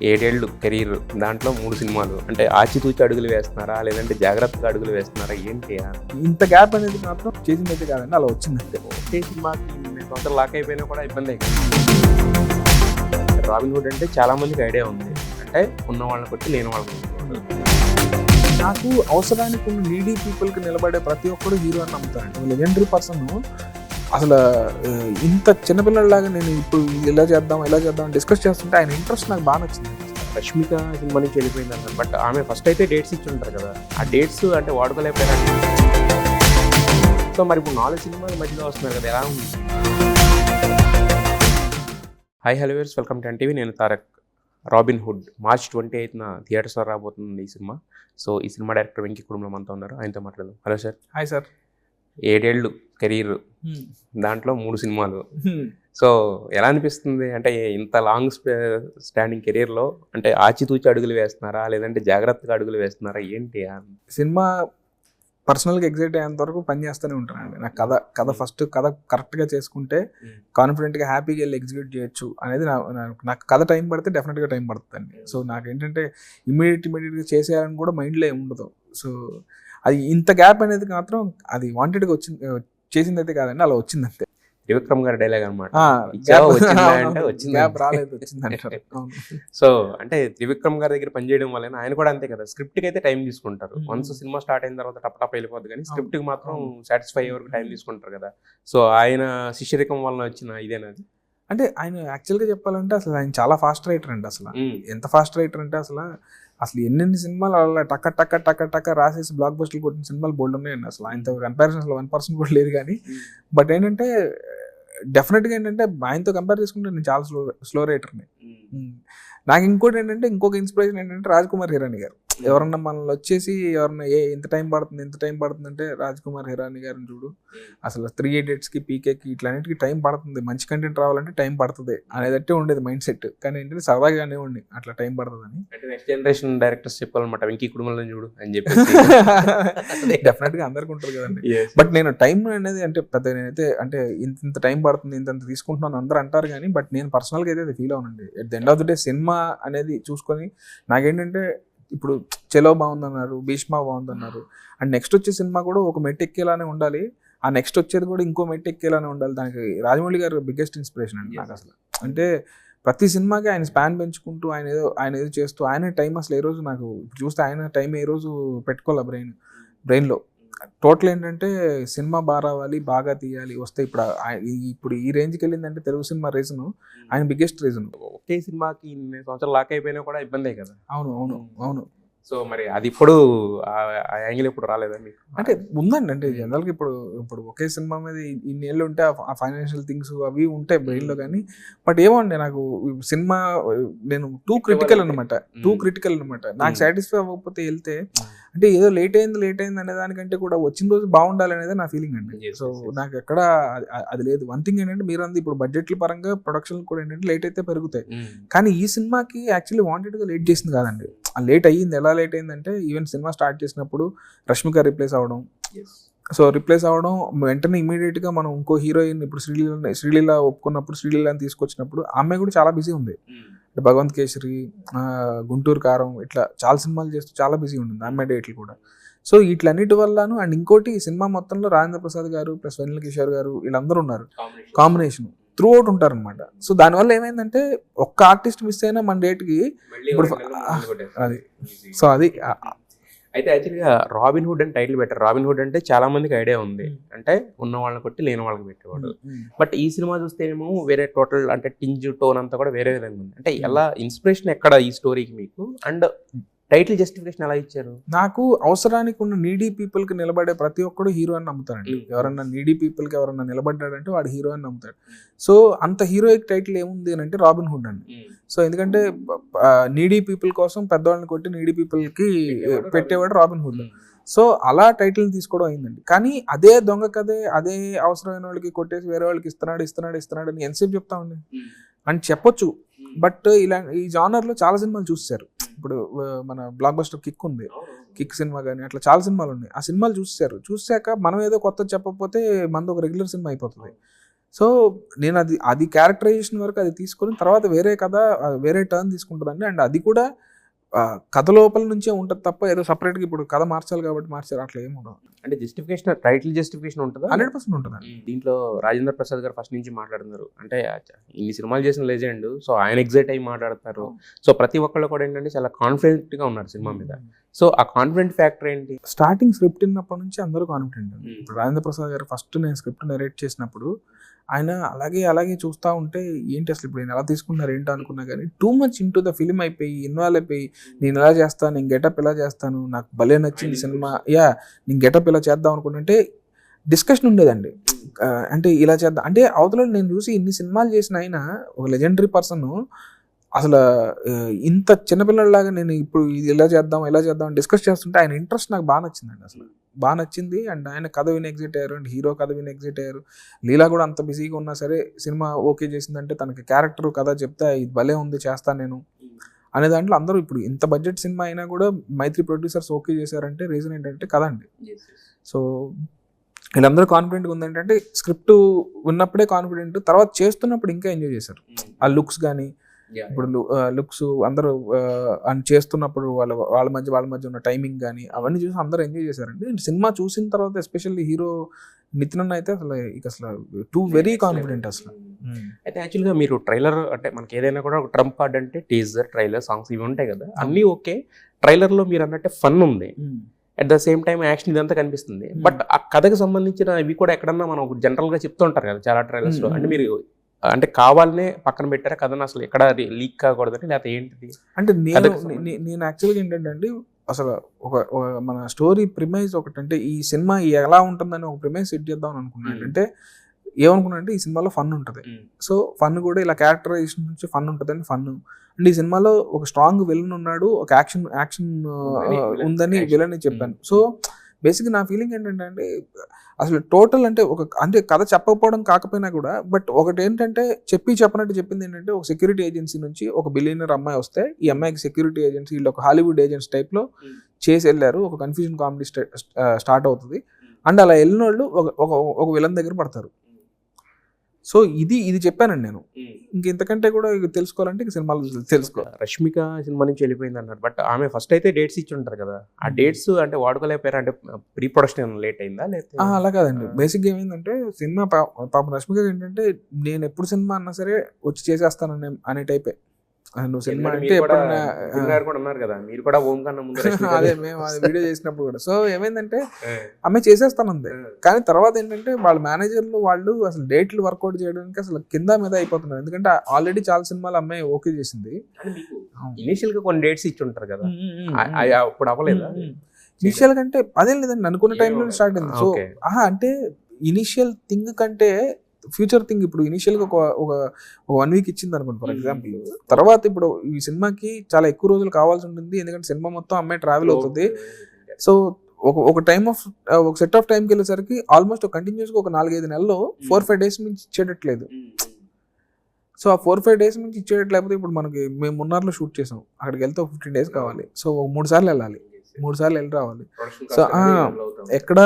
7 ఏళ్ళు కెరీర్, దాంట్లో 3 సినిమాలు. అంటే ఆచితూచి అడుగులు వేస్తున్నారా? లేదంటే జాగ్రత్తగా అడుగులు వేస్తున్నారా? ఏంటి? ఇంత గ్యాప్ అనేది మాత్రం చేసిందైతే కాదండి, అలా వచ్చిందంతే. ఒకే సినిమాకి 8 సంవత్సరాలు లాక్ అయిపోయినా కూడా ఇబ్బందే కదా. రాబిన్ హుడ్ అంటే చాలా మందికి ఐడియా ఉంది. అంటే ఉన్న వాళ్ళని కొట్టి లేని వాళ్ళని కొట్టి. నాకు అవసరానికి ఉన్న నీడీ పీపుల్కి నిలబడే ప్రతి ఒక్కరు హీరో అని నమ్ముతానండి. లెజెండరీ పర్సన్ అసలు ఇంత చిన్నపిల్లలాగా నేను ఇప్పుడు ఇలా చేద్దాం డిస్కస్ చేస్తుంటే ఆయన ఇంట్రెస్ట్ నాకు బాగా నచ్చింది. రష్మిక సినిమా నుంచి వెళ్ళిపోయింది అన్నారు. బట్ ఆమె ఫస్ట్ అయితే డేట్స్ ఇచ్చి ఉంటారు కదా, ఆ డేట్స్ అంటే వాడుకోలేకపోయినా. సో మరి ఇప్పుడు 4 సినిమాలు మధ్యలో వస్తున్నారు కదా, ఎలా ఉంది? Hi hello viewers, welcome to NTV. నేను తారక్. రాబిన్ హుడ్ March 28న థియేటర్స్లో రాబోతుంది ఈ సినిమా. సో ఈ సినిమా డైరెక్టర్ వెంకీ కుటుంబం అంతా ఉన్నారు, ఆయనతో మాట్లాడదాం. Hello sir. Hi sir. 7 ఏళ్ళు కెరీర్, దాంట్లో 3 సినిమాలు. సో ఎలా అనిపిస్తుంది? అంటే ఇంత లాంగ్ స్టాండింగ్ కెరీర్లో అంటే ఆచితూచి అడుగులు వేస్తున్నారా? లేదంటే జాగ్రత్తగా అడుగులు వేస్తున్నారా? ఏంటి? సినిమా పర్సనల్గా ఎగ్జైట్ అయ్యేంత వరకు పని చేస్తూనే ఉంటానండి. నాకు కథ ఫస్ట్ కరెక్ట్గా చేసుకుంటే కాన్ఫిడెంట్గా హ్యాపీగా వెళ్ళి ఎగ్జిక్యూట్ చేయొచ్చు అనేది నాకు కథ టైం పడితే డెఫినెట్గా టైం పడుతుందండి. సో నాకు ఏంటంటే ఇమీడియట్గా చేసేయాలని కూడా మైండ్లో ఏమి ఉండదు. సో అది ఇంత గ్యాప్ అనేది మాత్రం అది వాంటెడ్గా చేసిందైతే కాదండి, అలా వచ్చిందంతే. త్రివిక్రమ్ గారి డైలాగ్ అనమాట. సో అంటే త్రివిక్రమ్ గారి దగ్గర పనిచేయడం వల్ల ఆయన కూడా అంతే కదా, స్క్రిప్ట్కి అయితే టైం తీసుకుంటారు. వన్స్ సినిమా స్టార్ట్ అయిన తర్వాత టప్ వెళ్ళిపోద్ది, కానీ స్క్రిప్ట్కి మాత్రం సాటిస్ఫై అయ్యే వరకు టైం తీసుకుంటారు కదా. సో ఆయన శిష్యరికం వలన వచ్చిన ఇదేనది. అంటే ఆయన యాక్చువల్గా చెప్పాలంటే అసలు ఆయన చాలా ఫాస్ట్ రైటర్ అండి. అసలు ఎంత ఫాస్ట్ రైటర్ అంటే అసలు ఎన్ని సినిమాలు అలా టక్క రాసేసి బ్లాక్ బస్టర్లు కొట్టిన సినిమాలు బోల్డ్ ఉన్నాయండి. అసలు ఆయనతో కంపారిజన్ అసలు 1% కూడా లేదు. కానీ బట్ ఏంటంటే డెఫినెట్గా ఏంటంటే ఆయనతో కంపేర్ చేసుకుంటే నేను చాలా స్లో రైటర్ని. నాకు ఇంకోటి ఏంటంటే ఇంకొక ఇన్స్పిరేషన్ ఏంటంటే రాజ్ కుమార్ హిరానీ గారు. ఎవరన్నా మనల్ని వచ్చేసి ఎవరన్నా ఎంత టైం పడుతుంది అంటే రాజ్ కుమార్ హిరానీ గారిని చూడు, అసలు 3 Idiotsకి పీకేకి ఇట్లాంటికి టైం పడుతుంది, మంచి కంటెంట్ రావాలంటే టైం పడుతుంది అనేదట్టే ఉండేది మైండ్ సెట్. కానీ ఏంటంటే సరదాగానే ఉండి అట్లా టైం పడుతుందని. అంటే నెక్స్ట్ జనరేషన్ డైరెక్టర్స్ చెప్పాలన్నమాట, వెంకీ కుటుంబంలో చూడు అని చెప్పి. డెఫినెట్గా అందరికి ఉంటుంది కదండి. బట్ నేను టైం అనేది అంటే పెద్ద నేనైతే అంటే ఇంత టైం పడుతుంది, ఇంత తీసుకుంటున్నాను అందరూ అంటారు. కానీ బట్ నేను పర్సనల్గా అయితే అది ఫీల్ అవునండి. At the end of the day cinema అనేది చూసుకొని నాకేంటంటే ఇప్పుడు చెలో బాగుందన్నారు, భీష్మా బాగుందన్నారు, అండ్ నెక్స్ట్ వచ్చే సినిమా కూడా ఒక మెట్టు ఎక్కేలానే ఉండాలి, ఆ నెక్స్ట్ వచ్చేది కూడా ఇంకో మెట్టు ఎక్కేలానే ఉండాలి. దానికి రాజమౌళి గారు బిగ్గెస్ట్ ఇన్స్పిరేషన్ అండి నాకు. అసలు అంటే ప్రతి సినిమాకి ఆయన స్పాన్ పెంచుకుంటూ ఆయన ఏదో చేస్తూ ఆయన టైం అసలు ఏ రోజు నాకు చూస్తే ఆయన టైం ఏ రోజు పెట్టుకోవాలి బ్రెయిన్లో. టోటల్ ఏంటంటే సినిమా బాగా రావాలి, బాగా తీయాలి, వస్తే ఇప్పుడు ఈ రేంజ్కి వెళ్ళిందంటే తెలుగు సినిమా రీజన్ ఆయన బిగ్గెస్ట్ రీజన్. ఒకే సినిమాకి 8 సంవత్సరాలు లాక్ అయిపోయినా కూడా ఇబ్బందే కదా. అవును. సో మరి అది ఇప్పుడు ఆ యాంగిల్ ఇప్పుడు రాలేదా మీకు? అంటే ఉందండి. అంటే జనరల్గా ఇప్పుడు ఒకే సినిమా మీద ఇన్ని ఏళ్ళు ఉంటే ఆ ఫైనాన్షియల్ థింగ్స్ అవి ఉంటాయి బ్రెయిన్లో. కానీ బట్ ఏమో అండి, నాకు సినిమా నేను టూ క్రిటికల్ అనమాట. నాకు సాటిస్ఫై అవ్వకపోతే వెళ్తే అంటే ఏదో లేట్ అయింది అనే దానికంటే కూడా వచ్చిన రోజు బాగుండాలి అనేది నా ఫీలింగ్ అండి. సో నాకు ఎక్కడ అది లేదు. వన్ థింగ్ ఏంటంటే మీరు అంది ఇప్పుడు బడ్జెట్ల పరంగా ప్రొడక్షన్ కూడా ఏంటంటే లేట్ అయితే పెరుగుతాయి. కానీ ఈ సినిమాకి యాక్చువల్లీ వాంటెడ్గా లేట్ చేసింది కాదండి. లేట్ అయ్యింది. ఎలా లేట్ అయిందంటే ఈవెన్ సినిమా స్టార్ట్ చేసినప్పుడు రష్మిక రిప్లేస్ అవ్వడం, వెంటనే ఇమీడియట్గా మనం ఇంకో హీరోయిన్ ఇప్పుడు శ్రీలీల ఒప్పుకున్నప్పుడు, శ్రీలీలని తీసుకొచ్చినప్పుడు ఆమె కూడా చాలా బిజీ ఉంది. భగవంత్ కేసరి, గుంటూరు కారం, ఇట్లా చాలా సినిమాలు చేస్తూ చాలా బిజీ ఉంటుంది ఆమె డేట్లు కూడా. సో వీటిలన్నిటి వల్లను అండ్ ఇంకోటి సినిమా మొత్తంలో రాజేంద్ర ప్రసాద్ గారు ప్లస్ వెన్నెల కిషోర్ గారు వీళ్ళందరూ ఉన్నారు, కాంబినేషన్ త్రూ అవుట్ ఉంటారనమాట. సో దానివల్ల ఏమైందంటే ఒక్క ఆర్టిస్ట్ మిస్ అయినా మన డేట్కి ఇప్పుడు అది. సో అది అయితే యాక్చువల్గా రాబిన్ హుడ్ అని టైటిల్ పెట్టారు. రాబిన్ హుడ్ అంటే చాలా మందికి ఐడియా ఉంది, అంటే ఉన్న వాళ్ళని కొట్టి లేని వాళ్ళకి పెట్టేవాడు. బట్ ఈ సినిమా చూస్తేనేమో వేరే టోటల్ అంటే టింజ్ టోన్ అంతా కూడా వేరే విధంగా ఉంది. అంటే ఎలా ఇన్స్పిరేషన్ ఎక్కడ ఈ స్టోరీకి మీకు, అండ్ టైటిల్ జస్టిఫికేషన్ ఎలా ఇచ్చారు? నాకు అవసరానికి ఉన్న నీడీ పీపుల్కి నిలబడే ప్రతి ఒక్కడు హీరో అని నమ్ముతాడండి. ఎవరన్నా నీడీ పీపుల్కి ఎవరన్నా నిలబడ్డాడంటే వాడు హీరో అని నమ్ముతాడు. సో అంత హీరోయిక్ టైటిల్ ఏముంది అని అంటే రాబిన్ హుడ్ అండి. సో ఎందుకంటే నీడీ పీపుల్ కోసం పెద్దవాళ్ళని కొట్టి నీడీ పీపుల్కి పెట్టేవాడు రాబిన్ హుడ్. సో అలా టైటిల్ని తీసుకోవడం అయిందండి. కానీ అదే దొంగ కథే అదే అవసరమైన వాళ్ళకి కొట్టేసి వేరే వాళ్ళకి ఇస్తున్నాడు అని ఎంతసేపు చెప్తామండి అని చెప్పొచ్చు. బట్ ఈ జానర్లో చాలా సినిమాలు చూసారు. ఇప్పుడు మన బ్లాక్ బస్టర్ కిక్ సినిమా కానీ అట్లా చాలా సినిమాలు ఉన్నాయి. ఆ సినిమాలు చూసాక మనం ఏదో కొత్త చెప్పకపోతే మనది ఒక రెగ్యులర్ సినిమా అయిపోతుంది. సో నేను అది క్యారెక్టరైజేషన్ వరకు అది తీసుకొని తర్వాత వేరే కథ వేరే టర్న్ తీసుకుంటుందండి. అండ్ అది కూడా కథ లోపల నుంచే ఉంటుంది తప్ప ఏదో సపరేట్గా ఇప్పుడు కథ మార్చాలి కాబట్టి మార్చారు అట్లా ఏమి ఉండదు. అంటే జస్టిఫికేషన్, టైటిల్ జస్టిఫికేషన్ ఉంటుందా? 100% ఉంటుందండి. దీంట్లో రాజేంద్ర ప్రసాద్ గారు ఫస్ట్ నుంచి మాట్లాడుతున్నారు, అంటే ఇన్ని సినిమాలు చేసిన లెజెండ్, సో ఆయన ఎగ్జైట్ అయ్యి మాట్లాడుతున్నారు. సో ప్రతి ఒక్కళ్ళు కూడా ఏంటంటే చాలా కాన్ఫిడెంట్ గా ఉన్నారు సినిమా మీద. సో ఆ కాన్ఫిడెంట్ ఫ్యాక్టర్ ఏంటి? స్టార్టింగ్ స్క్రిప్ట్ విన్నప్పటి నుంచి అందరూ కాన్ఫిడెంట్. ఇప్పుడు రాజేంద్ర ప్రసాద్ గారు ఫస్ట్ నేను స్క్రిప్ట్ నెరేట్ చేసినప్పుడు ఆయన అలాగే చూస్తూ ఉంటే ఏంటి అసలు ఇప్పుడు నేను ఎలా తీసుకున్నారు ఏంటో అనుకున్నా, కానీ too much into the film అయిపోయి ఇన్వాల్వ్ అయిపోయి నేను ఎలా చేస్తాను, నేను గెటప్ ఎలా చేస్తాను, నాకు భలే నచ్చింది సినిమా, నేను గెటప్ ఇలా చేద్దాం అనుకుంటుంటే డిస్కషన్ ఉండేదండి. అంటే ఇలా చేద్దాం అంటే అవతల నేను చూసి ఇన్ని సినిమాలు చేసిన ఆయన ఒక లెజెండరీ పర్సన్ అసలు ఇంత చిన్నపిల్లలాగా నేను ఇప్పుడు ఇది ఎలా చేద్దాం డిస్కస్ చేస్తుంటే ఆయన ఇంట్రెస్ట్ నాకు బాగా నచ్చిందండి. అసలు బాగా నచ్చింది. అండ్ ఆయన కథ విని ఎగ్జిట్ అయ్యారు, అండ్ హీరో కథ విని ఎగ్జిట్ అయ్యారు. లీలా కూడా అంత బిజీగా ఉన్నా సరే సినిమా ఓకే చేసిందంటే తనకి క్యారెక్టర్ కథ చెప్తే ఇది భలే ఉంది చేస్తాను నేను అనే దాంట్లో అందరూ ఇప్పుడు ఇంత బడ్జెట్ సినిమా అయినా కూడా మైత్రి ప్రొడ్యూసర్స్ ఓకే చేశారంటే రీజన్ ఏంటంటే కథ అండి. సో వీళ్ళందరూ కాన్ఫిడెంట్గా ఉంది ఏంటంటే స్క్రిప్ట్ ఉన్నప్పుడే కాన్ఫిడెంట్, తర్వాత చేస్తున్నప్పుడు ఇంకా ఎంజాయ్ చేశారు. ఆ లుక్స్ కానీ ఇప్పుడు లుక్స్ అందరూ చేస్తున్నప్పుడు వాళ్ళ మధ్య ఉన్న టైమింగ్ కానీ అవన్నీ చూసి అందరూ ఎంజాయ్ చేశారండి. సినిమా చూసిన తర్వాత ఎస్పెషల్లీ హీరో నితిన్ అన్న అయితే అసలు టూ వెరీ కాన్ఫిడెంట్ అసలు. అయితే యాక్చువల్గా మీరు ట్రైలర్ అంటే మనకి ఏదైనా కూడా ఒక ట్రంప్ కార్డ్ అంటే టీజర్, ట్రైలర్, సాంగ్స్ ఇవి ఉంటాయి కదా, అన్నీ ఓకే. ట్రైలర్లో మీరు అన్నట్టే ఫన్ ఉంది, at the same time action ఇదంతా కనిపిస్తుంది. బట్ ఆ కథకు సంబంధించిన ఇవి కూడా ఎక్కడన్నా మనం జనరల్గా చెప్తూ ఉంటారు కదా చాలా ట్రైలర్స్లో, అంటే మీరు అంటే కావాలనే పక్కన పెట్టారా కథను, అసలు ఎక్కడ లీక్ కాకూడదని, లేకపోతే ఏంటిది? అంటే నేను యాక్చువల్గా ఏంటంటే అండి అసలు ఒక మన స్టోరీ ప్రిమైజ్ ఒకటి, అంటే ఈ సినిమా ఎలా ఉంటుందని ఒక ప్రిమైజ్ సెట్ చేద్దాం అని అనుకున్నాను. అంటే ఏమనుకున్నానంటే ఈ సినిమాలో ఫన్ ఉంటుంది, సో ఫన్ కూడా ఇలా క్యారెక్టరైజేషన్ నుంచి ఫన్ ఉంటుందని ఫన్. అండ్ ఈ సినిమాలో ఒక స్ట్రాంగ్ విలన్ ఉన్నాడు, ఒక యాక్షన్ ఉందని విలన్ చెప్పాను. సో బేసిక్గా నా ఫీలింగ్ ఏంటంటే అండి అసలు టోటల్ అంటే కథ చెప్పకపోవడం కాకపోయినా కూడా, బట్ ఒకటి ఏంటంటే చెప్పినట్టు చెప్పింది ఏంటంటే ఒక సెక్యూరిటీ ఏజెన్సీ నుంచి ఒక బిలియనర్ అమ్మాయి వస్తే ఈ అమ్మాయికి సెక్యూరిటీ ఏజెన్సీ వీళ్ళు ఒక హాలీవుడ్ ఏజెంట్స్ టైప్లో చేసి వెళ్ళారు, ఒక కన్ఫ్యూజన్ కామెడీ స్టార్ట్ అవుతుంది. అండ్ అలా వెళ్ళిన వాళ్ళు ఒక విలన్ దగ్గర పడతారు. సో ఇది చెప్పానండి నేను. ఇంతకంటే కూడా తెలుసుకోవాలంటే సినిమాలు తెలుసుకోవాలి. రష్మిక సినిమా నుంచి వెళ్ళిపోయింది అన్నారు, బట్ ఆమె ఫస్ట్ అయితే డేట్స్ ఇచ్చి ఉంటారు కదా, ఆ డేట్స్ అంటే వాడుకోలేకపోయారు, అంటే ప్రీ ప్రొడక్షన్ లేట్ అయిందా? లేదా అలా కాదండి. బేసిక్గా ఏమైందంటే సినిమా పాప రష్మిక ఏంటంటే నేను ఎప్పుడు సినిమా అన్నా సరే వచ్చి చేసేస్తాను అనే టైపే. నువ్వు సినిమా అంటే ఉన్నారు కదా మీరు కూడా ఓం కన్నా ముందు అదే మేము అది వీడియో చేసినప్పుడు కూడా. సో ఏమైందంటే అమ్మాయి చేసేస్తానుంది, కానీ తర్వాత ఏంటంటే వాళ్ళ మేనేజర్లు వాళ్ళు అసలు డేట్లు వర్కౌట్ చేయడానికి అసలు కింద మీద అయిపోతున్నారు. ఎందుకంటే ఆల్రెడీ చాలా సినిమాలు అమ్మాయి ఓకే చేసింది. ఇనిషియల్ గా కొన్ని డేట్స్ ఇచ్చి ఉంటారు కదా, అప్పుడు అవ్వలేదా? ఇనిషియల్ కంటే అదేం లేదండి, అనుకున్న టైంలో స్టార్ట్ అయింది. సో అంటే ఇనిషియల్ థింగ్ కంటే ఫ్యూచర్ థింగ్ ఇప్పుడు ఇనిషియల్గా ఒక 1 వీక్ ఇచ్చింది అనుకోండి ఫర్ ఎగ్జాంపుల్, తర్వాత ఇప్పుడు ఈ సినిమాకి చాలా ఎక్కువ రోజులు కావాల్సి ఉంటుంది, ఎందుకంటే సినిమా మొత్తం అమ్మాయి ట్రావెల్ అవుతుంది. సో ఒక ఒక సెట్ ఆఫ్ టైంకి వెళ్ళేసరికి ఆల్మోస్ట్ కంటిన్యూస్గా ఒక 4-5 నెలల్లో 4-5 డేస్ నుంచి ఇచ్చేటట్లేదు. సో ఆ 4-5 డేస్ నుంచి ఇచ్చేటట్లేకపోతే ఇప్పుడు మేము మున్నార్లో షూట్ చేసాం, అక్కడికి వెళ్తే 15 డేస్ కావాలి. సో 3 సార్లు వెళ్ళాలి, 3 సార్లు వెళ్ళి రావాలి. సో ఎక్కడ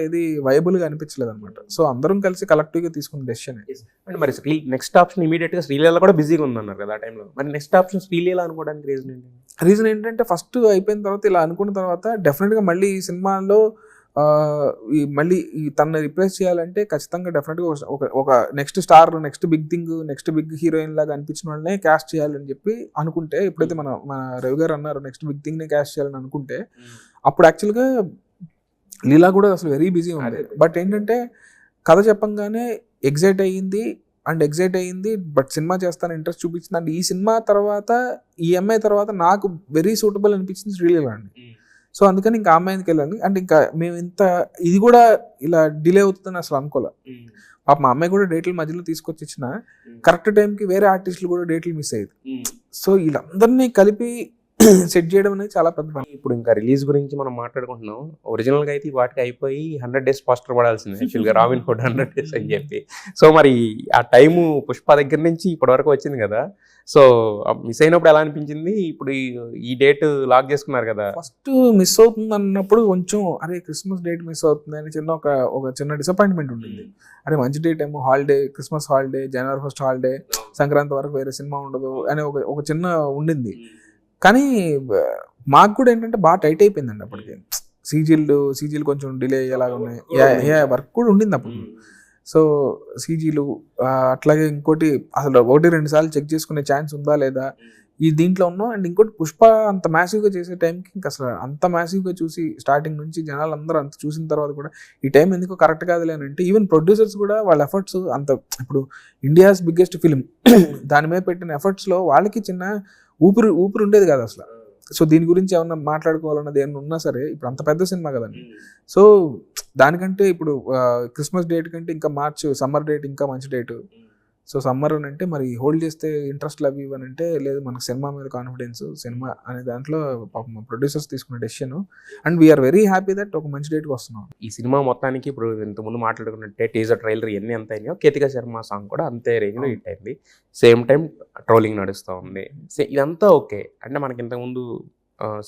ఇది వైబుల్గా అనిపించలేదు అనమాట. సో అందరం కలిసి కలెక్టివ్గా తీసుకున్న డెసిషన్. అంటే మరి నెక్స్ట్ ఆప్షన్ ఇమీడియట్గా శ్రీలీల కూడా బిజీగా ఉందన్నారు కదా ఆ టైంలో, మరి నెక్స్ట్ ఆప్షన్ శ్రీలీల అనుకోవడానికి రీజన్ ఏంటంటే ఫస్ట్ అయిపోయిన తర్వాత ఇలా అనుకున్న తర్వాత డెఫినెట్గా మళ్ళీ ఈ సినిమాలో మళ్ళీ తనని రిప్లేస్ చేయాలంటే ఖచ్చితంగా డెఫినెట్గా ఒక next star, next big thing, next big heroine లాగా అనిపించిన వాళ్ళనే క్యాస్ట్ చేయాలని చెప్పి అనుకుంటే, ఎప్పుడైతే మన రవి గారు అన్నారు నెక్స్ట్ బిగ్ థింగ్నే క్యాస్ట్ చేయాలని అనుకుంటే, అప్పుడు యాక్చువల్గా లీలా కూడా అసలు వెరీ బిజీ ఉంది. బట్ ఏంటంటే కథ చెప్పంగానే ఎగ్జైట్ అయ్యింది, బట్ సినిమా చేస్తాను ఇంట్రెస్ట్ చూపించింది. అండ్ ఈ సినిమా తర్వాత ఈ అమ్మాయి తర్వాత నాకు వెరీ సూటబుల్ అనిపించింది శ్రీలీల అండి. సో అందుకని ఇంకా అమ్మాయికి వెళ్ళాను. అంటే ఇంకా మేము ఇది కూడా ఇలా డిలే అవుతుందని అసలు అనుకోలే. పాప మా అమ్మాయి కూడా డేట్లు మధ్యలో తీసుకొచ్చి ఇచ్చిన కరెక్ట్ టైంకి వేరే ఆర్టిస్టులు కూడా డేట్లు మిస్ అయ్యేది. సో వీళ్ళందరినీ కలిపి సెట్ చేయడం అనేది చాలా పెద్ద పని. ఇప్పుడు ఇంకా రిలీజ్ గురించి మనం మాట్లాడుకుంటున్నాం. ఒరిజినల్గా అయితే ఈ వాటికి అయిపోయి 100 days పోస్టర్ పడాల్సింది యాక్చువల్గా, రాబిన్ హుడ్ 100 days అని చెప్పి. సో మరి ఆ టైము పుష్ప దగ్గర నుంచి ఇప్పటి వరకు వచ్చింది కదా, సో మిస్ అయినప్పుడు ఎలా అనిపించింది? ఇప్పుడు ఈ డేట్ లాక్ చేసుకున్నారు కదా. ఫస్ట్ మిస్ అవుతుంది అన్నప్పుడు కొంచెం అరే క్రిస్మస్ డేట్ మిస్ అవుతుంది అని ఒక చిన్న డిసప్పాయింట్మెంట్ ఉండింది. అరే మంచి డేట్ ఏమో, holiday, Christmas holiday, January 1st holiday, Sankranti వరకు వేరే సినిమా ఉండదు అని ఒక చిన్న ఉండింది. కానీ మాకు కూడా ఏంటంటే బాగా టైట్ అయిపోయిందండి అప్పటికి. సీజీలు కొంచెం డిలే అయ్యేలాగా ఉన్నాయి, వర్క్ కూడా ఉండింది అప్పుడు. సో సీజీలు అట్లాగే ఇంకోటి అసలు 1-2 సార్లు చెక్ చేసుకునే ఛాన్స్ ఉందా లేదా ఈ దీంట్లో ఉన్నాం. అండ్ ఇంకోటి పుష్ప అంత మ్యాసివ్గా చేసే టైంకి ఇంకా అసలు అంత మ్యాసివ్గా చూసి స్టార్టింగ్ నుంచి జనాలు అందరూ అంత చూసిన తర్వాత కూడా ఈ టైం ఎందుకో కరెక్ట్ కాదులే అని అంటే ఈవెన్ ప్రొడ్యూసర్స్ కూడా వాళ్ళ ఎఫర్ట్స్ అంత, ఇప్పుడు ఇండియాస్ బిగ్గెస్ట్ ఫిలిం దాని మీద పెట్టిన ఎఫర్ట్స్లో వాళ్ళకి చిన్న ఊపిరి ఉండేది కాదు అసలు. సో దీని గురించి ఏమన్నా మాట్లాడుకోవాలన్నది ఏమన్నా ఉన్నా సరే ఇప్పుడు అంత పెద్ద సినిమా కదండి. సో దానికంటే ఇప్పుడు క్రిస్మస్ డేట్ కంటే ఇంకా మార్చ్ సమ్మర్ డేట్ ఇంకా మంచి డేటు. సో సమ్మర్ అని అంటే మరి హోల్డ్ చేస్తే ఇంట్రెస్ట్ అవి ఇవని అంటే లేదు, మనకు సినిమా మీద కాన్ఫిడెన్స్, సినిమా అనే దాంట్లో పాపం ప్రొడ్యూసర్స్ తీసుకున్న decision. And we are very happy that ఒక మంచి డేట్కి వస్తున్నాం. ఈ సినిమా మొత్తానికి ఇప్పుడు ఇంతకుముందు మాట్లాడుకున్నట్టే టీజర్ ట్రైలర్ ఎన్ని ఎంత అయినాయో, కేతికా శర్మ సాంగ్ కూడా అంతే రేంజ్లో హిట్ అయింది. సేమ్ టైం ట్రోలింగ్ నడుస్తూ ఉంది. ఇదంతా ఓకే అంటే మనకి ఇంతకుముందు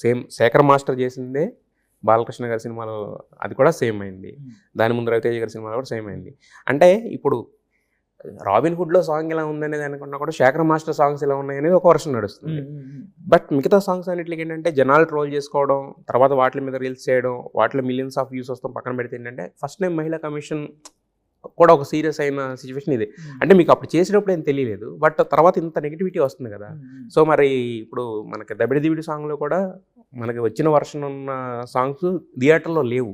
సేమ్ శేఖర్ మాస్టర్ చేసిందే బాలకృష్ణ గారి సినిమాలో అది కూడా సేమ్ అయింది, దాని ముందు రవితేజ గారి సినిమాలో కూడా సేమ్ అయింది. అంటే ఇప్పుడు రాబిన్ హుడ్లో సాంగ్ ఎలా ఉందనేది అనుకున్నా కూడా శేఖర్ మాస్టర్ సాంగ్స్ ఎలా ఉన్నాయనేది ఒక వర్షన్ నడుస్తుంది. బట్ మిగతా సాంగ్స్ అన్నిటికి ఏంటంటే జనాలు ట్రోల్ చేసుకోవడం, తర్వాత వాటి మీద రీల్స్ చేయడం, వాటిలో మిలియన్స్ ఆఫ్ వ్యూస్ వస్తాం పక్కన పెడితే ఏంటంటే ఫస్ట్ టైం మహిళా కమిషన్ కూడా ఒక సీరియస్ అయిన సిచ్యువేషన్ ఇది. అంటే మీకు అప్పుడు చేసేటప్పుడు ఏం తెలియలేదు, బట్ తర్వాత ఇంత నెగిటివిటీ వస్తుంది కదా. సో మరి ఇప్పుడు మనకి దబిడి సాంగ్లో కూడా మనకి వచ్చిన వర్షన్ ఉన్న సాంగ్స్ థియేటర్లో లేవు.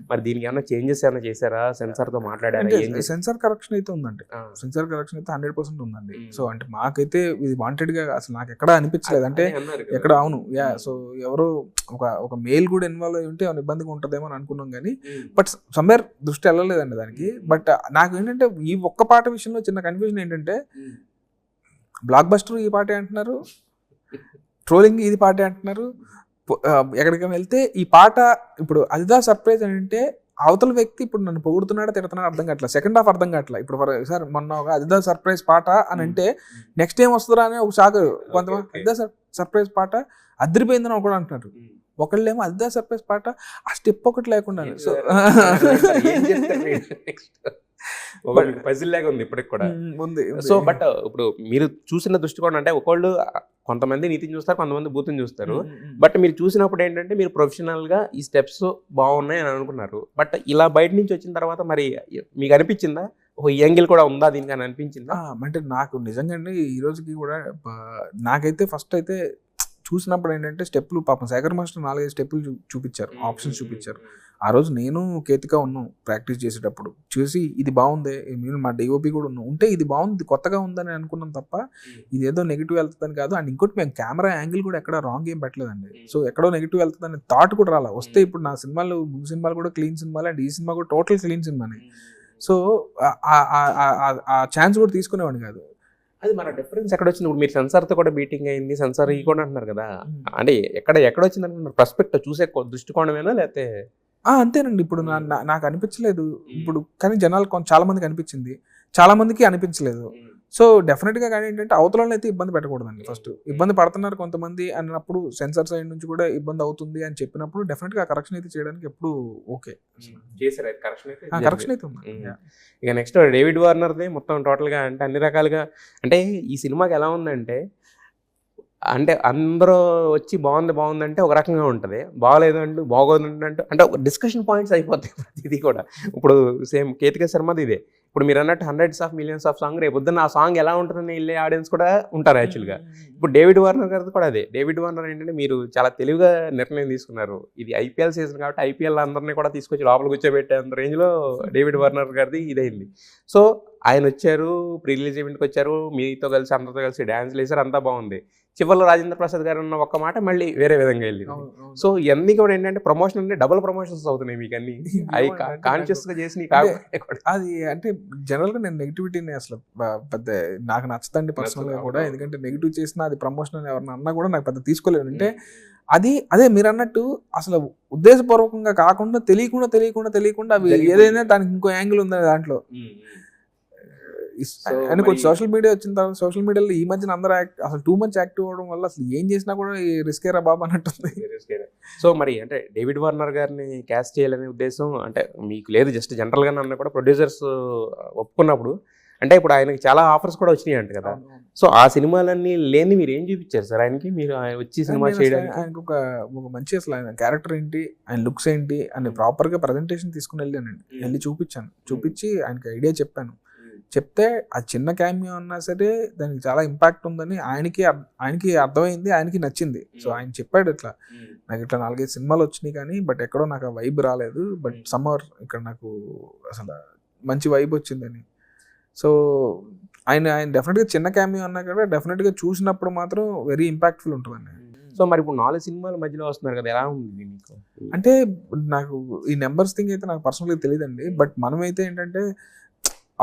మరి దీనికి ఏమైనా చేంజెస్ ఏమైనా చేశారా? సెన్సార్తో మాట్లాడారా? సెన్సార్ కరెక్షన్ అయితే ఉందండి, సెన్సార్ కరెక్షన్ అయితే 100% ఉందండి. సో అంటే మాకైతే ఇది వాంటెడ్గా అసలు నాకు ఎక్కడ అనిపించలేదు. అంటే ఎక్కడ అవును సో ఎవరో ఒక మెయిల్ కూడా ఇన్వాల్వ్ అయి ఉంటే ఏమైనా ఇబ్బందిగా ఉంటుందేమో అని అనుకున్నాం కానీ బట్ సమ్వేర్ దృష్టి వెళ్ళలేదండి దానికి. బట్ నాకు ఏంటంటే ఈ ఒక్క పాట విషయంలో చిన్న కన్ఫ్యూజన్ ఏంటంటే బ్లాక్ బస్టర్ ఈ పాటే అంటున్నారు, ట్రోలింగ్ ఇది పాటే అంటున్నారు. ఎక్కడికైనా వెళ్తే ఈ పాట ఇప్పుడు అదిదా సర్ప్రైజ్ అని అంటే అవతల వ్యక్తి ఇప్పుడు నన్ను పొగుడుతున్నాడా తిడుతున్నాడా అర్థం కావట్లేదు, సెకండ్ హాఫ్ అర్థం కావట్లేదు. ఇప్పుడు సార్ మొన్న ఒక అదిదా సర్ప్రైజ్ పాట అని అంటే నెక్స్ట్ ఏం వస్తుందా అని ఒక షాక్. కొంతమంది అదిదా సర్ప్రైజ్ పాట అదిరిపోయిందని ఒకడు అంటున్నారు, ఒకళ్ళేమో అదిదా సర్ప్రైజ్ పాట ఆ స్టెప్ ఒకటి లేకుండా. సో పజిల్ లాగా ఉంది ఇప్పటికి కూడా ఉంది. సో బట్ ఇప్పుడు మీరు చూసిన దృష్టికోణం అంటే ఒకళ్ళు కొంతమంది నీతిని చూస్తారు, కొంతమంది బూతుని చూస్తారు. బట్ మీరు చూసినప్పుడు ఏంటంటే మీరు ప్రొఫెషనల్గా ఈ స్టెప్స్ బాగున్నాయి అని అనుకున్నారు. బట్ ఇలా బయట నుంచి వచ్చిన తర్వాత మరి మీకు అనిపించిందా ఓ యాంగిల్ కూడా ఉందా దీనికి అని అనిపించిందా? అంటే నాకు నిజంగా ఈ రోజుకి కూడా నాకైతే ఫస్ట్ అయితే చూసినప్పుడు ఏంటంటే స్టెప్పులు పాపం శేఖర్ మాస్టర్ 4-5 స్టెప్పులు చూపించారు, ఆప్షన్స్ చూపించారు. ఆ రోజు నేను కేతికా ఉన్నాం ప్రాక్టీస్ చేసేటప్పుడు, చూసి ఇది బాగుంది, మేము మా డిఓపి కూడా ఉన్నాం, ఉంటే ఇది బాగుంది, ఇది కొత్తగా ఉందని అనుకున్నాం తప్ప ఇది ఏదో నెగిటివ్ వెళ్తుందని కాదు. అండ్ ఇంకోటి మేము కెమెరా యాంగిల్ కూడా ఎక్కడ రాంగ్ ఏం పెట్టలేదండి. సో ఎక్కడో నెగిటివ్ వెళ్తుందని థాట్ కూడా రాలా. వస్తే ఇప్పుడు నా సినిమాలు ముందు సినిమాలు కూడా క్లీన్ సినిమాలు, అండ్ ఈ సినిమా కూడా టోటల్ క్లీన్ సినిమానే. సో ఆ ఛాన్స్ కూడా తీసుకునేవాడిని కాదు. అది మన డిఫరెన్స్ ఎక్కడ వచ్చింది? ఇప్పుడు మీరు సెన్సార్తో కూడా బీటింగ్ అయింది, సెన్సార్ ఈ కూడా అంటున్నారు కదా, అంటే ఎక్కడ వచ్చింది అనుకుంటున్నారు? పర్స్పెక్టివ్ చూసే దృష్టికోణమేనా లేకపోతే? అంతేనండి. ఇప్పుడు నాకు అనిపించలేదు ఇప్పుడు, కానీ జనాలు చాలా మందికి అనిపించింది, చాలా మందికి అనిపించలేదు. సో డెఫినెట్గా కానీ ఏంటంటే అవతలలో అయితే ఇబ్బంది పెట్టకూడదండి. ఫస్ట్ ఇబ్బంది పడుతున్నారు కొంతమంది అన్నప్పుడు సెన్సార్ సైడ్ నుంచి కూడా ఇబ్బంది అవుతుంది అని చెప్పినప్పుడు డెఫినెట్గా కరెక్షన్ అయితే చేయడానికి ఎప్పుడు ఓకే చేశారు. కరెక్షన్ అయితే ఉంది. ఇక నెక్స్ట్ డేవిడ్ వార్నర్ది మొత్తం టోటల్గా అంటే అన్ని రకాలుగా అంటే ఈ సినిమాకి ఎలా ఉందంటే అంటే అందరూ వచ్చి బాగుంది అంటే ఒక రకంగా ఉంటుంది, బాగోలేదు అంటూ బాగోదంటూ అంటే ఒక డిస్కషన్ పాయింట్స్ అయిపోతాయి ఇది కూడా. ఇప్పుడు సేమ్ కేతికా శర్మది ఇదే. ఇప్పుడు మీరు అన్నట్టు hundreds of millions of song రేపు పొద్దున్న ఆ సాంగ్ ఎలా ఉంటుందని వెళ్ళే ఆడియన్స్ కూడా ఉంటారు యాక్చువల్గా. ఇప్పుడు డేవిడ్ వార్నర్ గారిది కూడా అదే. డేవిడ్ వార్నర్ ఏంటంటే మీరు చాలా తెలివిగా నిర్ణయం తీసుకున్నారు. ఇది ఐపీఎల్ సీజన్ కాబట్టి ఐపీఎల్ అందరినీ కూడా తీసుకొచ్చి లోపల కూర్చోబెట్టే అంత రేంజ్లో డేవిడ్ వార్నర్ గారిది ఇదైంది. సో ఆయన వచ్చారు, ప్రీ రిలీజ్ ఈవెంట్కి వచ్చారు, మీతో కలిసి అందరితో కలిసి డ్యాన్స్లు వేసారు, అంతా బాగుంది. చివరిలో రాజేంద్ర ప్రసాద్ గారు అన్న ఒక్క మాట మళ్ళీ వేరే విధంగా వెళ్ళింది. సో ఇవన్నీ కూడా ఏంటంటే ప్రమోషన్ అంటే డబుల్ ప్రమోషన్స్ అవుతున్నాయి మీకు అన్ని అవి కాన్షియస్ గా చేసి అది అంటే జనరల్ గా నేను నెగిటివిటీని అసలు పెద్ద నాకు నచ్చదండి పర్సనల్ గా కూడా. ఎందుకంటే నెగిటివ్ చేసినా అది ప్రమోషన్ అని ఎవరన్నా అన్నా కూడా నాకు పెద్ద తీసుకోలేదు. అంటే అది అదే మీరు అన్నట్టు అసలు ఉద్దేశపూర్వకంగా కాకుండా తెలియకుండా అవి ఏదైనా దానికి ఇంకో యాంగిల్ ఉంది దాంట్లో. అని కొంచెం సోషల్ మీడియా వచ్చిన తర్వాత సోషల్ మీడియాలో ఈ మధ్యన అందరూ అసలు టూ మచ్ యాక్టివ్ అవ్వడం వల్ల అసలు ఏం చేసినా కూడా రిస్కేరా బాబు అన్నట్టుంది. సో మరి అంటే డేవిడ్ వార్నర్ గారిని క్యాస్ట్ చేయాలనే ఉద్దేశం అంటే మీకు లేదు, జస్ట్ జనరల్ గా అన్న కూడా ప్రొడ్యూసర్స్ ఒప్పుకున్నప్పుడు అంటే ఇప్పుడు ఆయనకి చాలా ఆఫర్స్ కూడా వచ్చినాయి అంట కదా. సో ఆ సినిమాలన్నీ లేని మీరు ఏం చూపించారు సార్ ఆయనకి, మీరు వచ్చి సినిమా చేయడానికి? ఆయనకు ఒక మంచి అసలు ఆయన క్యారెక్టర్ ఏంటి, ఆయన లుక్స్ ఏంటి అని ప్రాపర్ గా ప్రజెంటేషన్ తీసుకుని వెళ్ళానండి. వెళ్ళి చూపించి ఆయనకి ఐడియా చెప్తే ఆ చిన్న క్యామియో అన్నా సరే దానికి చాలా ఇంపాక్ట్ ఉందని ఆయనకి అర్థమైంది, ఆయనకి నచ్చింది. సో ఆయన చెప్పాడు ఇట్లా నాకు ఇట్లా 4-5 సినిమాలు వచ్చినాయి కానీ బట్ ఎక్కడో నాకు ఆ వైబ్ రాలేదు, బట్ సమ్మర్ ఇక్కడ నాకు అసలు మంచి వైబ్ వచ్చిందని. సో ఆయన డెఫినెట్గా చిన్న క్యామియో అన్నా కూడా డెఫినెట్గా చూసినప్పుడు మాత్రం వెరీ ఇంపాక్ట్ఫుల్ ఉంటుందండి. సో మరి ఇప్పుడు 4 సినిమాల మధ్యలో వస్తున్నారు కదా, ఎలా ఉంది మీకు? అంటే నాకు ఈ నెంబర్స్ థింగ్ అయితే నాకు పర్సనల్గా తెలియదండి. బట్ మనమైతే ఏంటంటే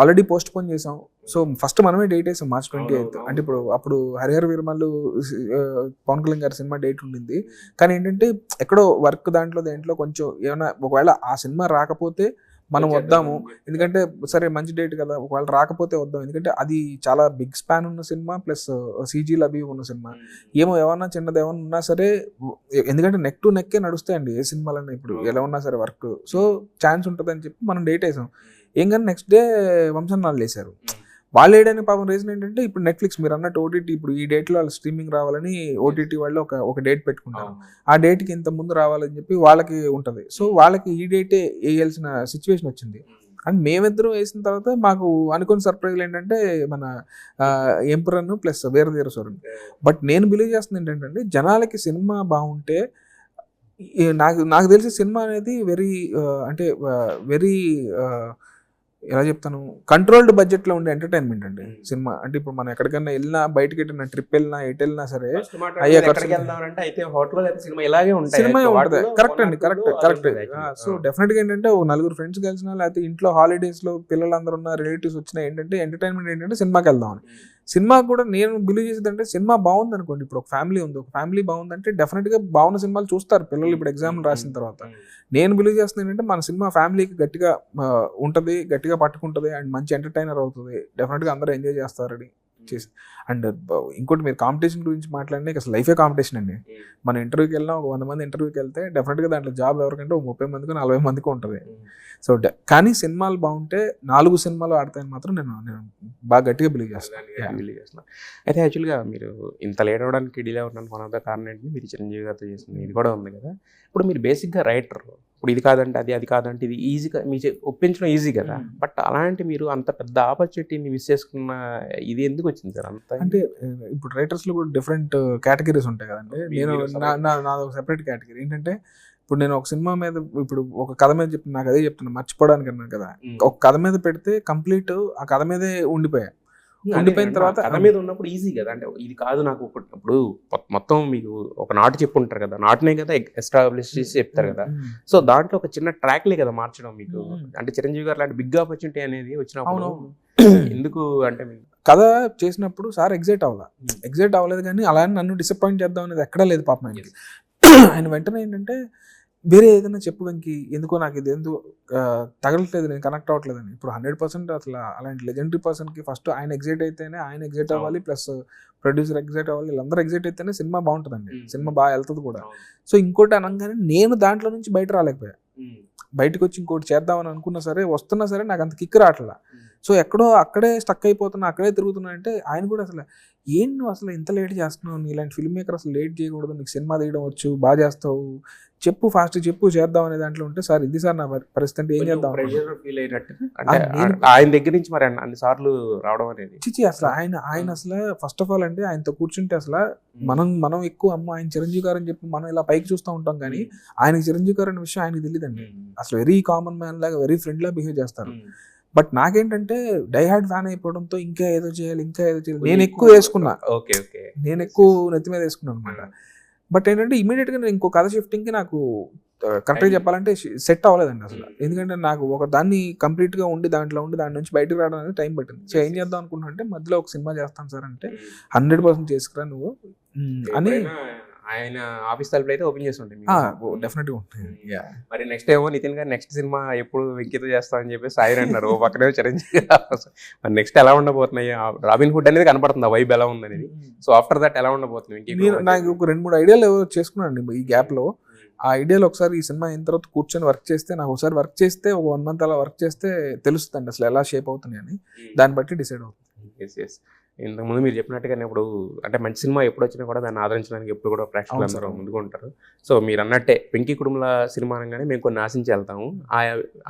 ఆల్రెడీ పోస్ట్ పోన్ చేసాం. సో ఫస్ట్ మనమే డేట్ వేసాం March 28. అంటే అప్పుడు హరిహర వీరమల్లు పవన్ కళ్యాణ్ గారి సినిమా డేట్ ఉండింది. కానీ ఏంటంటే ఎక్కడో వర్క్ దేంట్లో కొంచెం ఏమైనా ఒకవేళ ఆ సినిమా రాకపోతే మనం వద్దాము, ఎందుకంటే సరే మంచి డేట్ కదా, ఒకవేళ రాకపోతే వద్దాం, ఎందుకంటే అది చాలా బిగ్ స్పాన్ ఉన్న సినిమా ప్లస్ సీజీలు అవి ఉన్న సినిమా. ఏమన్నా చిన్నది ఏమన్నా ఉన్నా సరే, ఎందుకంటే నెక్ టు నెక్కే నడుస్తాయండి ఏ సినిమాలన్నా ఇప్పుడు ఎలా ఉన్నా సరే వర్క్. సో ఛాన్స్ ఉంటుంది అని చెప్పి మనం డేట్ వేసాం. ఏం కానీ నెక్స్ట్ డే వంశనాలు వేశారు. వాళ్ళు వేయడానికి పాపం రీజన్ ఏంటంటే ఇప్పుడు నెట్ఫ్లిక్స్ మీరు అన్నట్టు ఓటీటీ ఇప్పుడు ఈ డేట్లో వాళ్ళు స్ట్రీమింగ్ రావాలని ఓటీటీ వాళ్ళు ఒక డేట్ పెట్టుకుంటారు. ఆ డేట్కి ఇంత ముందు రావాలని చెప్పి వాళ్ళకి ఉంటుంది. సో వాళ్ళకి ఈ డేటే వేయాల్సిన సిచ్యువేషన్ వచ్చింది. అండ్ మేమిద్దరం వేసిన తర్వాత మాకు అనుకున్న సర్ప్రైజ్లు ఏంటంటే మన ఎంపరన్ ప్లస్ వీరధీరస్వరుడు. బట్ నేను బిలీవ్ చేస్తుంది ఏంటంటే జనాలకి సినిమా బాగుంటే, నాకు తెలిసి సినిమా అనేది వెరీ ఎలా చెప్తాను, కంట్రోల్డ్ బడ్జెట్ లో ఉండే ఎంటర్టైన్మెంట్ అండి సినిమా. అంటే ఇప్పుడు మనం ఎక్కడికైనా వెళ్ళినా, బయటకి వెళ్ళినా, ట్రిప్ వెళ్ళినా, ఎటు వెళ్ళినా సరే అయ్యే సినిమా ఉంటుంది. కరెక్ట్ అండి, కరెక్ట్. సో డెఫినెట్ గా ఏంటంటే 4 ఫ్రెండ్స్ కలిసినా లేకపోతే ఇంట్లో హాలిడేస్ లో పిల్లలందరూ ఉన్న రిలేటివ్స్ వచ్చినా ఏంటంటే ఎంటర్టైన్మెంట్ ఏంటంటే సినిమాకి వెళ్దామని. సినిమా కూడా నేను బిలీవ్ చేసేది అంటే సినిమా బాగుంది అనుకోండి, ఇప్పుడు ఒక ఫ్యామిలీ బాగుందంటే డెఫినెట్ గా బాగున్న సినిమాలు చూస్తారు పిల్లలు. ఇప్పుడు ఎగ్జామ్లు రాసిన తర్వాత నేను బిలీవ్ చేస్తుంది ఏంటంటే మన సినిమా ఫ్యామిలీకి గట్టిగా ఉంటుంది, గట్టిగా పట్టుకుంటుంది అండ్ మంచి ఎంటర్టైనర్ అవుతుంది. డెఫినెట్గా అందరూ ఎంజాయ్ చేస్తారని చేసి. అండ్ ఇంకోటి మీరు కాంపిటీషన్ గురించి మాట్లాడితే అసలు లైఫే కాంపిటీషన్ అండి. మన ఇంటర్వ్యూకి వెళ్ళినా ఒక 100 మంది ఇంటర్వ్యూకి వెళ్తే డెఫినెట్గా దాంట్లో జాబ్ ఎవరికంటే 30 మందికి 40 మందికి ఉంటుంది. సో కానీ సినిమాలు బాగుంటే 4 సినిమాలు ఆడతాయని మాత్రం నేను బాగా గట్టిగా బిలీవ్ చేస్తాను. అయితే యాక్చువల్గా మీరు ఇంత లేట్ అవ్వడానికి డిలే అవ్వడానికి వన్ ఆఫ్ ద కారణం ఏంటి, మీరు చిరంజీవి గారితో చేసింది ఇది కూడా ఉంది కదా. ఇప్పుడు మీరు బేసిక్గా రైటర్, ఇప్పుడు ఇది కాదంటే అది కాదంటే ఇది ఈజీగా మీ ఒప్పించడం ఈజీ కదా. బట్ అలాంటి మీరు అంత పెద్ద ఆపర్చునిటీని మిస్ చేసుకున్న ఇది ఎందుకు వచ్చింది సార్? అంత అంటే ఇప్పుడు రైటర్స్లో కూడా డిఫరెంట్ కేటగిరీస్ ఉంటాయి కదండి. నేను నాది ఒక సెపరేట్ కేటగిరీ ఏంటంటే, ఇప్పుడు నేను ఒక సినిమా మీద ఇప్పుడు ఒక కథ మీద నాకు అదే చెప్తున్నా, మర్చిపోవడానికి అన్నాను కదా. ఒక కథ మీద పెడితే కంప్లీట్ ఆ కథ మీదే ఉండిపోయిన తర్వాత కథ మీద ఉన్నప్పుడు ఈజీ కదా. అంటే ఇది కాదు నాకు ఇప్పుడు మొత్తం మీకు ఒక నాటు చెప్పుంటారు కదా, నాటునే కదా ఎస్టాబ్లిష్ చేసి చెప్తారు కదా. సో దాంట్లో ఒక చిన్న ట్రాక్లే కదా మార్చడం మీకు. అంటే చిరంజీవి గారు లాంటి బిగ్ ఆపర్చునిటీ అనేది వచ్చినప్పుడు ఎందుకు అంటే కథ చేసినప్పుడు సార్ ఎగ్జైట్ అవ్వలేదు కానీ అలా నన్ను డిసప్పాయింట్ చేద్దాం అనేది ఎక్కడా లేదు పాపం ఆయనకి. ఆయన వెంటనే ఏంటంటే వేరే ఏదైనా చెప్పు వెంకి, ఎందుకో నాకు ఇది ఎందుకు తగలట్లేదు, నేను కనెక్ట్ అవ్వట్లేదని. ఇప్పుడు 100% అసలు అలాంటి లెజెండరీ పర్సన్కి ఫస్ట్ ఆయన ఎగ్జైట్ అయితేనే ఆయన ఎగ్జైట్ అవ్వాలి, ప్లస్ ప్రొడ్యూసర్ ఎగ్జైట్ అవ్వాలి, వీళ్ళందరూ ఎగ్జైట్ అయితేనే సినిమా బాగుంటుందండి, సినిమా బాగా వెళ్తుంది కూడా. సో ఇంకోటి అనగానే నేను దాంట్లో నుంచి బయట రాలేకపోయా. బయటకు వచ్చి ఇంకోటి చేద్దామని అనుకున్నా సరే, వస్తున్నా సరే నాకు అంత కిక్ రావట్లా. సో ఎక్కడో అక్కడే స్టక్ అయిపోతున్నా, అక్కడే తిరుగుతున్నా. అంటే ఆయన కూడా అసలు ఏం నువ్వు అసలు ఇంత లేట్ చేస్తున్నావు, నీ ఇలాంటి ఫిల్మ్ మేకర్ అసలు లేట్ చేయకూడదు, నీకు సినిమా తీయడం వచ్చు, బాగా చేస్తావు, చెప్పు ఫాస్ట్ చెప్పు చేద్దాం అనే దాంట్లో ఉంటే సార్ ఇది సార్ నా పరిస్థితి అంటే ఏం చేద్దాం ఆయన దగ్గర నుంచి మరి అన్ని సార్లు రావడం అనేది చిచి. అసలు ఆయన అసలు ఫస్ట్ ఆఫ్ ఆల్ అంటే ఆయనతో కూర్చుంటే అసలు మనం ఎక్కువ ఆయన చిరంజీవి గారు అని చెప్పి మనం ఇలా పైకి చూస్తూ ఉంటాం కానీ ఆయనకి చిరంజీవి గారు అనే విషయం ఆయనకి తెలియదండి. అసలు వెరీ కామన్ మ్యాన్ లాగా వెరీ ఫ్రెండ్ లా బిహేవ్ చేస్తారు. బట్ నాకేంటంటే డై హార్డ్ ఫ్యాన్ అయిపోవడంతో ఇంకా ఏదో చేయాలి నేను ఎక్కువ వేసుకున్నా, ఓకే ఓకే, నేను ఎక్కువ నెత్తి మీద వేసుకున్నాను అనమాట. బట్ ఏంటంటే ఇమీడియట్గా నేను ఇంకో కథ షిఫ్టింగ్కి నాకు కరెక్ట్గా చెప్పాలంటే సెట్ అవ్వలేదండి అసలు. ఎందుకంటే నాకు ఒక దాన్ని కంప్లీట్గా ఉండి దాని నుంచి బయటకు రావడం అనేది టైం పట్టింది. సో ఏం చేద్దాం అనుకుంటున్నా అంటే మధ్యలో ఒక సినిమా చేస్తాను సార్ అంటే 100% చేసుకురా నువ్వు అని. ఆయన ఆఫీస్ తలుపులు అయితే ఓపెన్ చేసి ఉంటాయి డెఫినెట్గా ఉంటాయి. మరి నెక్స్ట్ ఏమో నితిన్ గారు నెక్స్ట్ సినిమా ఎప్పుడు వెంకీతో చేస్తామని చెప్పేసి ఆయన అంటున్నారు, ఓ పక్కనే చిరంజీవి గారు. మరి నెక్స్ట్ ఎలా ఉండబోతున్నాయి? రాబిన్ హుడ్ అనేది కనపడుతుంది, ఆ వైబ్ ఎలా ఉంది అనేది. సో ఆఫ్టర్ దట్ ఎలా ఉండబోతుంది? నాకు ఒక 2-3 ఐడియాలు చేసుకున్నాను ఈ గ్యాప్ లో. ఆ ఐడియాలో ఒకసారి ఈ సినిమా అయిన తర్వాత కూర్చొని వర్క్ చేస్తే, నాకు ఒకసారి వర్క్ చేస్తే ఒక 1 month అలా వర్క్ చేస్తే తెలుస్తుంది అసలు ఎలా షేప్ అవుతున్నాయి అని. దాన్ని బట్టి డిసైడ్ అవుతుంది. ఇంతకుముందు మీరు చెప్పినట్టుగానే ఇప్పుడు అంటే మంచి సినిమా ఎప్పుడు వచ్చినా కూడా దాన్ని ఆదరించడానికి ఎప్పుడు కూడా ప్రేక్షకులు అందరూ ముందుకు ఉంటారు. సో మీరు అన్నట్టే వెంకీ కుటుంబ సినిమా అనగానే మేము కొన్ని ఆశించి వెళ్తాము.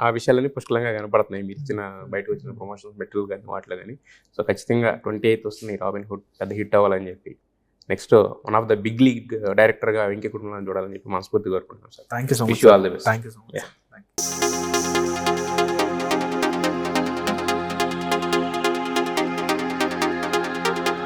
ఆ విషయాలన్నీ పుష్కలంగా కనపడుతున్నాయి మీరు ఇచ్చిన బయటకు వచ్చిన ప్రమోషన్స్ మెటీరియల్ కానీ వాటిలో కానీ. సో ఖచ్చితంగా 28th వస్తుంది రాబిన్ హుడ్, పెద్ద హిట్ అవ్వాలని చెప్పి. Next one of the big league డైరెక్టర్గా వెంకీ కుటుంబాన్ని చూడాలని చెప్పి మనస్ఫూర్తిగా కోరుకుంటున్నాం sir. Thank you so much. Wish you all the best. Thank you so much.